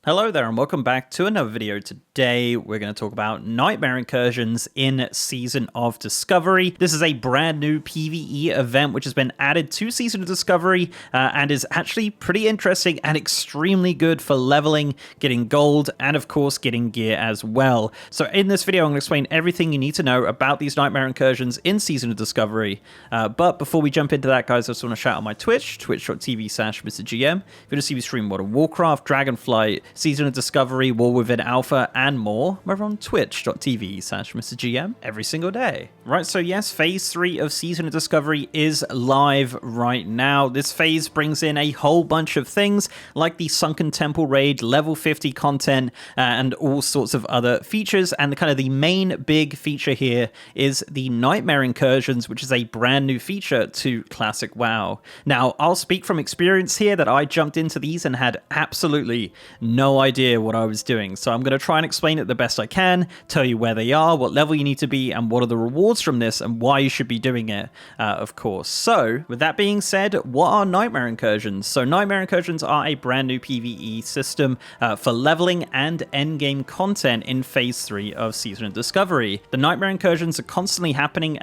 Hello there and welcome back to another video. Today we're going to talk about Nightmare Incursions in Season of Discovery. This is a brand new PvE event which has been added to Season of Discovery and is actually pretty interesting and extremely good for leveling, getting gold, and of course getting gear as well. So in this video I'm going to explain everything you need to know about these Nightmare Incursions in Season of Discovery. But before we jump into that, guys, I just want to shout out my Twitch, twitch.tv/MrGM. If you want to see me stream World of Warcraft, Dragonflight, Season of Discovery, War Within Alpha, and more, we're on twitch.tv/MrGM every single day. Right, so yes, Phase 3 of Season of Discovery is live right now. This phase brings in a whole bunch of things, like the Sunken Temple Raid, level 50 content, and all sorts of other features, and the main big feature here is the Nightmare Incursions, which is a brand new feature to Classic WoW. Now, I'll speak from experience here that I jumped into these and had absolutely no idea what I was doing. So I'm going to try and explain it the best I can, tell you where they are, what level you need to be, and what are the rewards from this, and why you should be doing it, of course. So, with that being said, what are Nightmare Incursions? So Nightmare Incursions are a brand new PvE system for leveling and endgame content in Phase 3 of Season of Discovery. The Nightmare Incursions are constantly happening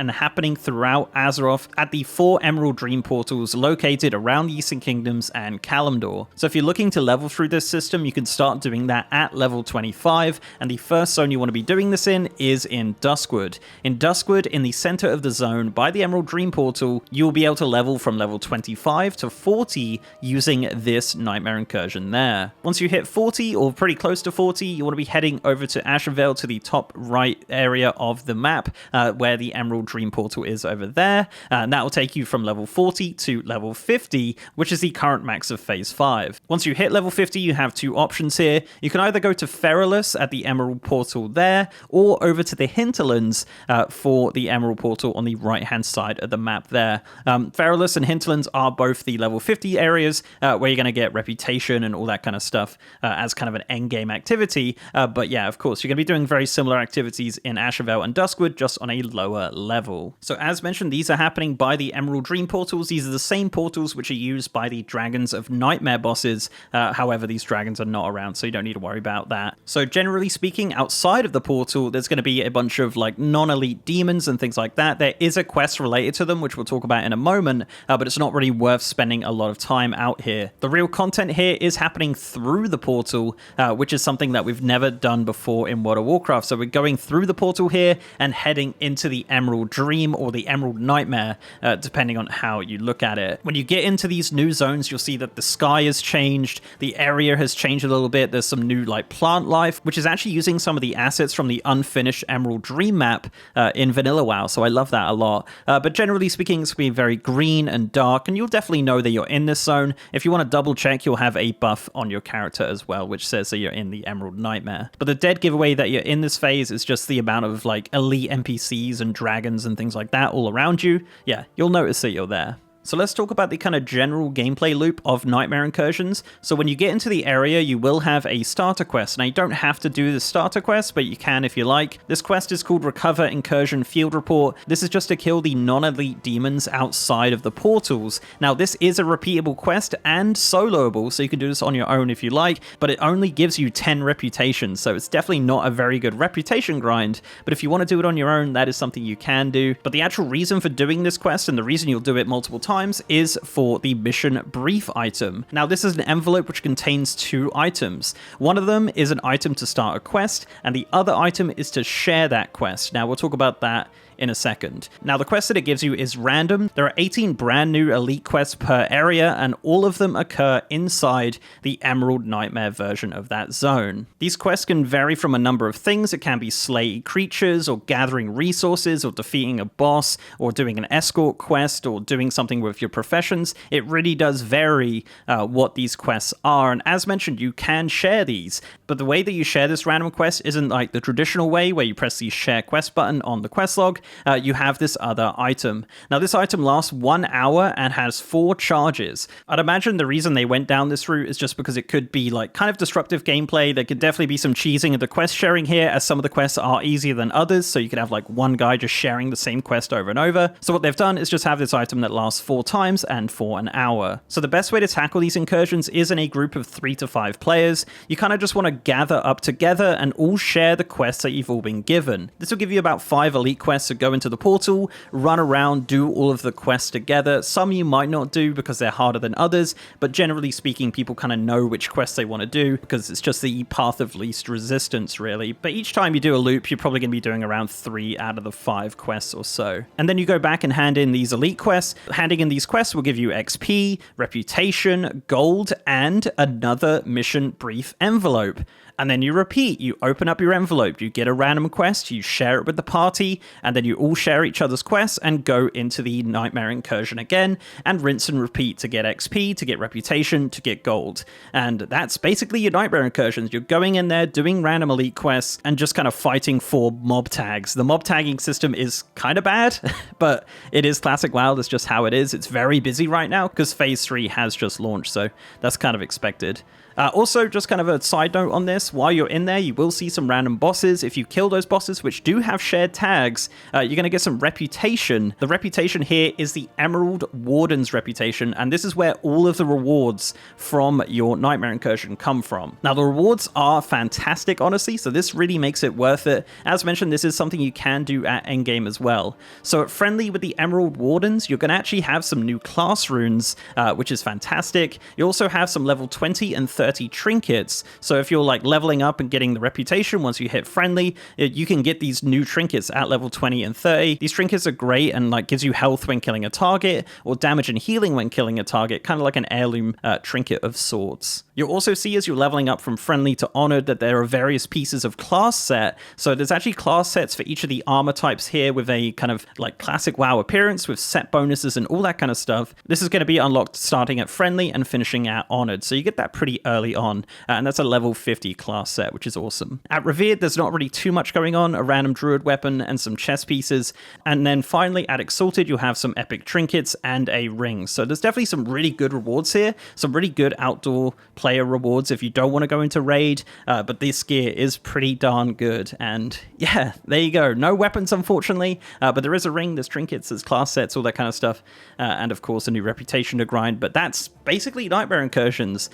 throughout Azeroth at the 4 Emerald Dream portals located around the Eastern Kingdoms and Kalimdor. So if you're looking to level through this system, you can start doing that at level 25, and the first zone you want to be doing this in is in Duskwood. In Duskwood, in the center of the zone by the Emerald Dream portal, you'll be able to level from level 25 to 40 using this Nightmare Incursion there. Once you hit 40 or pretty close to 40, you want to be heading over to Ashervale to the top right area of the map where the Emerald Dream portal is over there, and that will take you from level 40 to level 50, which is the current max of Phase 5. Once you hit level 50, you have two options here. You can either go to Feralus at the Emerald Portal there, or over to the Hinterlands for the Emerald Portal on the right-hand side of the map there. Feralus and Hinterlands are both the level 50 areas where you're going to get reputation and all that kind of stuff as kind of an endgame activity. But yeah, of course, you're going to be doing very similar activities in Ashervale and Duskwood, just on a lower level. So as mentioned, these are happening by the Emerald Dream portals. These are the same portals which are used by the Dragons of Nightmare bosses. However, these dragons are not around, so you don't need to worry about that. So generally speaking, outside of the portal, there's going to be a bunch of like non-elite demons and things like that. There is a quest related to them, which we'll talk about in a moment, but it's not really worth spending a lot of time out here. The real content here is happening through the portal, which is something that we've never done before in World of Warcraft. So we're going through the portal here and heading into the Emerald Dream or the Emerald Nightmare, depending on how you look at it. When you get into these new zones, you'll see that the sky has changed, the area has changed a little bit. There's some new like plant life, which is actually using some of the assets from the unfinished Emerald Dream map in Vanilla WoW, so I love that a lot. But generally speaking, it's going to be very green and dark, and you'll definitely know that you're in this zone. If you want to double check, you'll have a buff on your character as well, which says that you're in the Emerald Nightmare. But the dead giveaway that you're in this phase is just the amount of like elite NPCs and dragons and things like that all around you. Yeah, you'll notice that you're there. So let's talk about the kind of general gameplay loop of Nightmare Incursions. So when you get into the area, you will have a starter quest. Now, you don't have to do the starter quest, but you can if you like. This quest is called Recover Incursion Field Report. This is just to kill the non-elite demons outside of the portals. Now, this is a repeatable quest and soloable, so you can do this on your own if you like, but it only gives you 10 reputations, so it's definitely not a very good reputation grind. But if you want to do it on your own, that is something you can do. But the actual reason for doing this quest, and the reason you'll do it multiple times, is for the mission brief item. Now, this is an envelope which contains two items. One of them is an item to start a quest, and the other item is to share that quest. Now, we'll talk about that in a second. Now, the quest that it gives you is random. There are 18 brand new elite quests per area, and all of them occur inside the Emerald Nightmare version of that zone. These quests can vary from a number of things. It can be slaying creatures, or gathering resources, or defeating a boss, or doing an escort quest, or doing something with your professions. It really does vary what these quests are, and as mentioned, you can share these. But the way that you share this random quest isn't like the traditional way where you press the share quest button on the quest log. you have this other item. Now, this item lasts 1 hour and has 4 charges. I'd imagine the reason they went down this route is just because it could be like kind of disruptive gameplay. There could definitely be some cheesing of the quest sharing here, as some of the quests are easier than others, so you could have like one guy just sharing the same quest over and over. So what they've done is just have this item that lasts 4 times and for an hour. So the best way to tackle these incursions is in a group of 3 to 5 players. You kind of just want to gather up together and all share the quests that you've all been given. This will give you about 5 elite quests to go into the portal, run around, do all of the quests together. Some you might not do because they're harder than others, but generally speaking, people kind of know which quests they want to do because it's just the path of least resistance, really. But each time you do a loop, you're probably going to be doing around 3 out of the 5 quests or so. And then you go back and hand in these elite quests. Handing in these quests will give you XP, reputation, gold, and another mission brief envelope. And then you repeat, you open up your envelope, you get a random quest, you share it with the party, and then you all share each other's quests and go into the Nightmare Incursion again, and rinse and repeat to get XP, to get reputation, to get gold. And that's basically your Nightmare Incursions. You're going in there, doing random elite quests, and just kind of fighting for mob tags. The mob tagging system is kind of bad, but it is classic WoW, that's just how it is. It's very busy right now, because Phase 3 has just launched, so that's kind of expected. Also, just kind of a side note on this, while you're in there, you will see some random bosses. If you kill those bosses, which do have shared tags, you're going to get some reputation. The reputation here is the Emerald Warden's reputation, and this is where all of the rewards from your Nightmare Incursion come from. Now, the rewards are fantastic, honestly, so this really makes it worth it. As mentioned, this is something you can do at endgame as well. So at friendly with the Emerald Wardens, you're going to actually have some new class runes, which is fantastic. You also have some level 20 and 30 trinkets. So if you're like leveling up and getting the reputation once you hit friendly, you can get these new trinkets at level 20 and 30. These trinkets are great and like gives you health when killing a target or damage and healing when killing a target, kind of like an heirloom trinket of sorts. You'll also see as you're leveling up from friendly to honored that there are various pieces of class set. So there's actually class sets for each of the armor types here with a kind of like classic WoW appearance with set bonuses and all that kind of stuff. This is going to be unlocked starting at friendly and finishing at honored. So you get that pretty early on, and that's a level 50 class set, which is awesome. At revered, there's not really too much going on, a random druid weapon and some chest pieces. And then finally at exalted, you'll have some epic trinkets and a ring. So there's definitely some really good rewards here, some really good outdoor player rewards if you don't want to go into raid, but this gear is pretty darn good. And yeah, there you go. No weapons, unfortunately, but there is a ring, there's trinkets, there's class sets, all that kind of stuff, and of course a new reputation to grind. But that's basically Nightmare Incursions.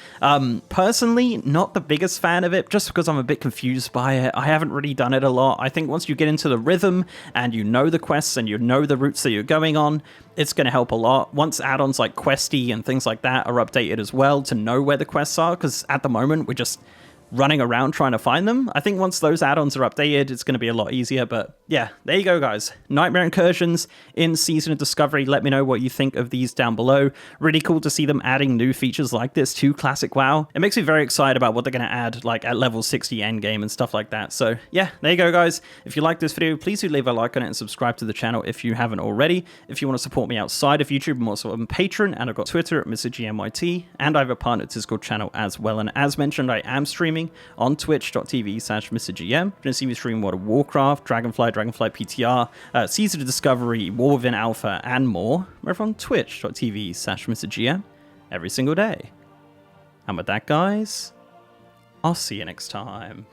Personally, not the biggest fan of it, just because I'm a bit confused by it. I haven't really done it a lot. I think once you get into the rhythm and you know the quests and you know the routes that you're going on, it's going to help a lot. Once add-ons like Questy and things like that are updated as well to know where the quests are, because at the moment we're just running around trying to find them. I think once those add-ons are updated, it's going to be a lot easier. But yeah, there you go, guys. Nightmare Incursions in Season of Discovery. Let me know what you think of these down below. Really cool to see them adding new features like this to Classic WoW. It makes me very excited about what they're going to add, like at level 60 endgame and stuff like that. So yeah, there you go, guys. If you like this video, please do leave a like on it and subscribe to the channel if you haven't already. If you want to support me outside of YouTube, I'm also on Patreon, and I've got Twitter at MrGMYT, and I have a partner Discord channel as well. And as mentioned, I am streaming on twitch.tv/MrGM. You're going to see me stream World of Warcraft, Dragonfly PTR, Season of Discovery, War Within Alpha, and more. Over on twitch.tv/MrGM every single day. And with that, guys, I'll see you next time.